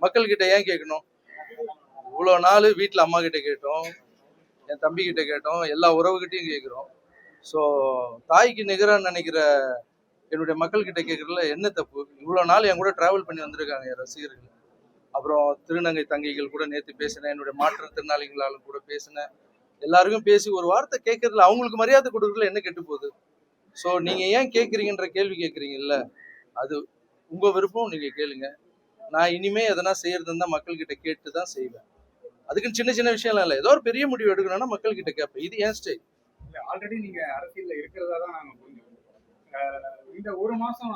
மக்கள்கிட்ட ஏன் கேட்கணும்? இவ்வளோ நாள் வீட்டில் அம்மா கிட்ட கேட்டோம், என் தம்பி கிட்ட கேட்டோம், எல்லா உறவுகிட்டையும் கேட்குறோம். ஸோ தாய்க்கு நிகராக நினைக்கிற என்னுடைய மக்கள்கிட்ட கேட்குறதுல என்ன தப்பு? இவ்வளோ நாள் என் கூட டிராவல் பண்ணி வந்திருக்காங்க என் ரசிகர்கள். அப்புறம் திருநங்கை தங்கைகள் கூட நேற்று பேசினேன், என்னுடைய மாற்றுத்திறனாளிகளாலும் கூட பேசினேன். எல்லாருக்கும் பேசி ஒரு வார்த்தை கேட்கறதுல அவங்களுக்கு மரியாதை கொடுக்கறதுல என்ன கெட்டு போகுது? ஸோ நீங்க ஏன் கேட்குறீங்கன்ற கேள்வி கேட்குறீங்கல்ல, அது உங்க விருப்பம், நீங்க கேளுங்க. நான் இனிமே எதனா செய்யறது இருந்தா மக்கள்கிட்ட கேட்டு தான் செய்வேன். அதுக்குன்னு சின்ன சின்ன விஷயம்லாம் இல்லை, ஏதோ ஒரு பெரிய முடிவு எடுக்கணும்னா மக்கள்கிட்ட கேட்பேன். இது ஏன் ஸ்டைல். ஆல்ரெடி நீங்க அரசியல்ல இருக்கிறதா தான் நாங்க புரிஞ்சுக்கணும். இந்த ஒரு மாசம்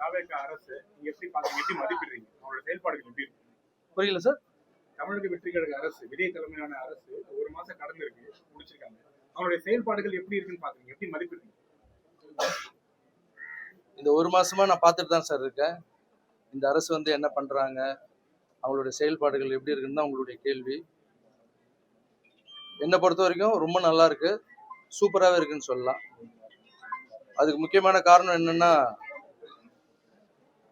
தாவேக அரசு நீங்க எப்படி பாத்தீங்க, எப்படி மதிப்பிடுறீங்க? அவங்களோட செயல்பாடுகள் எப்படி இருக்கு? புரியல சார். தமிழக வெற்றி கழக அரசு, விஜய் தலைமையிலான அரசு ஒரு மாசம் கடந்து இருக்கு, முடிச்சிருக்காங்க. அவங்களுடைய செயல்பாடுகள் எப்படி இருக்குன்னு பாத்தீங்க, எப்படி மதிப்பிடுறீங்க? இந்த ஒரு மாசமா நான் பார்த்துட்டு தான் சார் இருக்கேன். இந்த அரசு வந்து என்ன பண்றாங்க, அவங்களுடைய செயல்பாடுகள் எப்படி இருக்குன்னு தான் உங்களுடைய கேள்வி. என்னை பொறுத்த வரைக்கும் ரொம்ப நல்லா இருக்கு, சூப்பராகவே இருக்குன்னு சொல்லலாம். அதுக்கு முக்கியமான காரணம் என்னன்னா,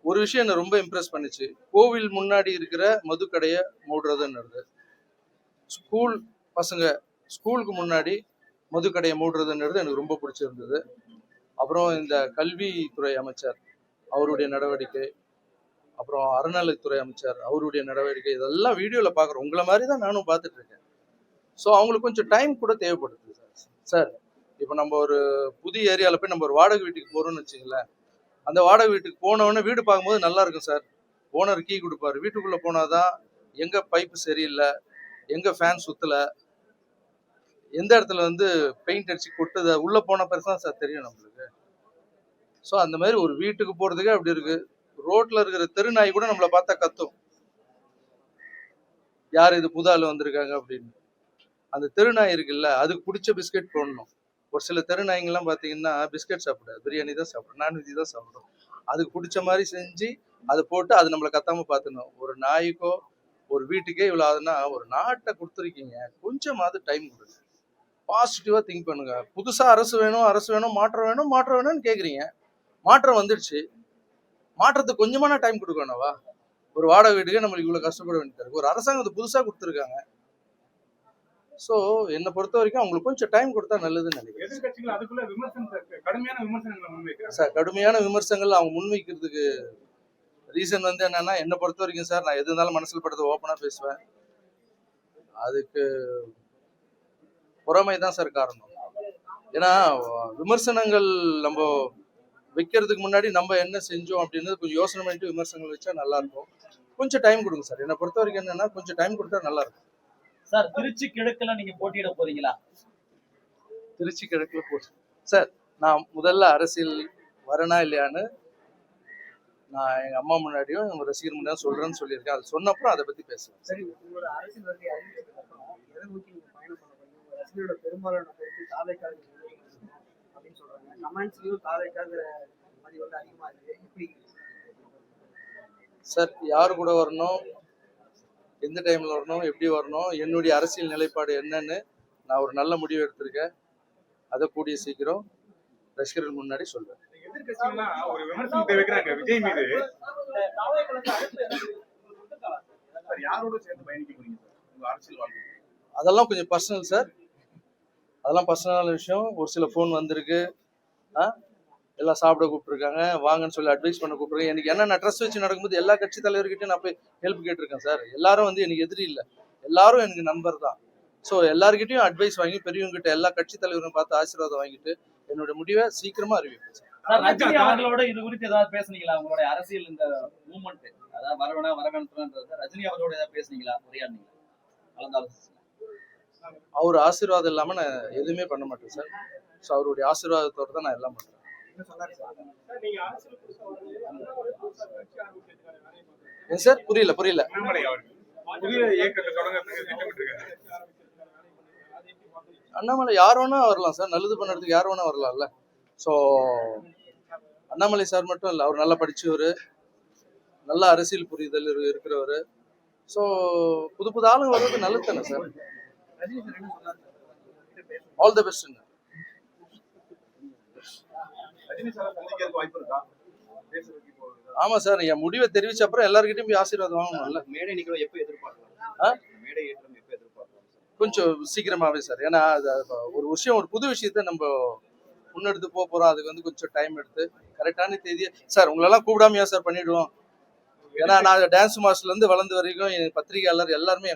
ஒரு விஷயம் என்ன ரொம்ப இம்ப்ரெஸ் பண்ணிச்சு. கோவில் முன்னாடி இருக்கிற மதுக்கடையை மூடுறதுன்றது, ஸ்கூல் பசங்க ஸ்கூலுக்கு முன்னாடி மதுக்கடையை மூடுறதுன்றது எனக்கு ரொம்ப பிடிச்சிருந்தது. அப்புறம் இந்த கல்வித்துறை அமைச்சர் அவருடைய நடவடிக்கை, அப்புறம் அறநிலைத்துறை அமைச்சர் அவருடைய நடவடிக்கை, இதெல்லாம் வீடியோவில் பார்க்குறோம். உங்களை மாதிரி தான் நானும் பார்த்துட்டு இருக்கேன். ஸோ அவங்களுக்கு கொஞ்சம் டைம் கூட தேவைப்படுது சார். இப்போ நம்ம ஒரு புதிய ஏரியாவில் போய் நம்ம ஒரு வாடகை வீட்டுக்கு போகிறோம்னு வச்சுங்களேன். அந்த வாடகை வீட்டுக்கு போனவொடனே வீடு பார்க்கும்போது நல்லா இருக்கும் சார். ஓனர் கீ கொடுப்பாரு. வீட்டுக்குள்ளே போனாதான் எங்கே பைப்பு சரியில்லை, எங்கே ஃபேன் சுற்றலை, எந்த இடத்துல வந்து பெயிண்ட் அடிச்சு கொட்டுது, உள்ளே போன பிறகு தான் சார் தெரியும் நம்மளுக்கு. ஸோ அந்த மாதிரி ஒரு வீட்டுக்கு போகிறதுக்கே அப்படி இருக்கு. ரோட்டில் இருக்கிற தெருநாய் கூட நம்மளை பார்த்தா கத்தும், யார் இது புது ஆள் வந்திருக்காங்க அப்படின்னு. அந்த தெருநாய் இருக்குல்ல, அதுக்கு பிடிச்ச பிஸ்கெட் போடணும். ஒரு சில தெருநாய்ங்கெல்லாம் பார்த்தீங்கன்னா பிஸ்கெட் சாப்பிடாது, பிரியாணி தான் சாப்பிடும், நான்வெஜ் தான் சாப்பிடும். அதுக்கு பிடிச்ச மாதிரி செஞ்சு அதை போட்டு அது நம்மளை கத்தாம பார்த்துணும். ஒரு நாய்க்கோ ஒரு வீட்டுக்கே இவ்வளோ ஆகுதுன்னா, ஒரு நாட்டை கொடுத்துருக்கீங்க, கொஞ்சமாவது டைம் கொடுங்க, பாசிட்டிவா திங்க் பண்ணுங்க. புதுசா அரசு வேணும், மாற்றம் வேணும்னு கேட்குறீங்க. மாற்றம் வந்துடுச்சு, மாற்றத்துக்கு கொஞ்சமான டைம் கொடுக்கணும்வா? ஒரு வாடகை வீட்டுக்கே நம்மளுக்கு இவ்வளோ கஷ்டப்பட வேண்டியது இருக்கு. ஒரு அரசாங்கத்தை புதுசாக கொடுத்துருக்காங்க. ஸோ என்னை பொறுத்த வரைக்கும் அவங்களுக்கு கொஞ்சம் டைம் கொடுத்தா நல்லதுன்னு நினைக்கிறேன். சார் கடுமையான விமர்சனங்கள் அவங்க முன்வைக்கிறதுக்கு ரீசன் வந்து என்னன்னா, என்னை பொறுத்த வரைக்கும் சார், நான் எது இருந்தாலும் மனசில் படுறது ஓப்பனாக பேசுவேன். அதுக்கு பொறாமை தான் சார் காரணம். ஏன்னா விமர்சனங்கள் நம்ம வைக்கிறதுக்கு முன்னாடி நம்ம என்ன செஞ்சோம் அப்படின்றது கொஞ்சம் யோசனை பண்ணிட்டு விமர்சனங்கள் வச்சா நல்லா இருக்கும். கொஞ்சம் டைம் கொடுங்க சார். என்னை பொறுத்த வரைக்கும் என்னன்னா, கொஞ்சம் டைம் கொடுத்தா நல்லா இருக்கும் சார். திருச்சி கிழக்குல நீங்க போட்டியிட போறீங்களா? திருச்சி கிழக்குல போட்டி சார், நான் முதல்ல அரசியல் வரனா இல்லையான்னு நான் எங்க அம்மா முன்னாடியும் எங்க ரசிகர் முன்னாடியும் சொல்றேன்னு சொல்லியிருக்கேன். அது சொன்னப்புறம் அதை பத்தி பேசுவேன். சரி, உங்களோட அரசியல் வருகை அறிவிச்சதுக்கு அப்புறம் எதை நோக்கி நீங்க பயணம் பண்ண போறீங்க? உங்க ரசிகர்களோட பெரும்பாலான பேருக்கு தாவேக்காக அப்படின்னு சொல்றாங்க. கமெண்ட்ஸ்லயும் தாவேக்காக பதிவு வந்து அதிகமா இருக்கு. எப்படி சார், யாரு கூட வரணும், எந்த டைம்ல வரணும், எப்படி வரணும், என்னுடைய அரசியல் நிலைப்பாடு என்னன்னு நான் ஒரு நல்ல முடிவு எடுத்திருக்கேன். அதை கூடிய சீக்கிரம் ரசிகர்கள் முன்னாடி சொல்றேன். ஒரு விமர்சனம் தெரிவிக்கிறாங்க விஜய் மீது. யாரோட சேர்ந்து பயணிக்க போறீங்க உங்க அரசியல் வாழ்க்கை? அதெல்லாம் கொஞ்சம் பர்சனல் சார், அதெல்லாம் பர்சனலான விஷயம். ஒரு சில ஃபோன் வந்திருக்கு, எல்லாம் சாப்பிட கூப்பிட்டுருக்காங்க, வாங்கன்னு சொல்லி அட்வைஸ் பண்ண கூப்பிட்டுருக்கேன். எனக்கு என்ன, நான் ட்ரஸ்ட் வச்சு நடக்கும்போது எல்லா கட்சி தலைவர்கிட்டையும் நான் போய் ஹெல்ப் கேட்டிருக்கேன் சார். எல்லாரும் வந்து எனக்கு எதிரி இல்லை, எல்லாரும் எனக்கு நண்பர் தான். ஸோ எல்லாருக்கிட்டையும் அட்வைஸ் வாங்கி பெரியவங்கிட்ட எல்லா கட்சி தலைவரும் பார்த்து ஆசீர்வாதம் வாங்கிட்டு என்னோட முடிவை சீக்கிரமா அறிவிப்பேன் சார். ரஜினி அவர்களோட இது குறித்து ஏதாவது பேசுனீங்களா? உங்களுடைய அரசியல் இந்த மூவ்மெண்ட், அதாவது வரவேற்றது ரஜினி அவர்களோட ஏதாவது பேசுனீங்களா, உரையாடுனீங்களா, கலந்தாலோசிச்சீங்களா? அவர் ஆசீர்வாதம் இல்லாம நான் எதுவுமே பண்ண மாட்டேன் சார். ஸோ அவருடைய ஆசீர்வாதத்தோட தான் நான் எல்லாம் பண்றேன். ஏன் சார்? புரியல. அண்ணாமலை யார் வேணா வரலாம் சார், நல்லது பண்ணுறதுக்கு யார் வேணா வரலாம்ல. ஸோ அண்ணாமலை சார் மட்டும் இல்லை, அவர் நல்லா படிச்சவர், நல்ல அரசியல் புரிதல் இருக்கிறவர். ஸோ புது ஆளுங்க வர்றது நல்லது தானே சார். All the best. ஆமா சார், என் முடிவை தெரிவிச்ச அப்புறம் எல்லாருக்கிட்டையும் போய் ஆசீர்வாதம் வாங்கணும்ல. மேடை நிகழ்வு எப்போ எதிர்பார்க்கலாம்? ஆ? மேடை ஏற்றம் எப்போ எதிர்பார்க்கலாம்? கொஞ்சம் சீக்கிரமாவே சார். ஏன்னா அது ஒரு விஷயம், ஒரு புது விஷயத்த நம்ம முன்னெடுத்து போறோம். அதுக்கு வந்து கொஞ்சம் டைம் எடுத்து கரெக்டான தேதியை சார் உங்களெல்லாம் கூப்பிடாமையா சார் பண்ணிடுவோம். ஏன்னா நான் டான்ஸ் மாஸ்டர்ல இருந்து வளர்ந்த வரைக்கும் என் பத்திரிகையாளர் எல்லாருமே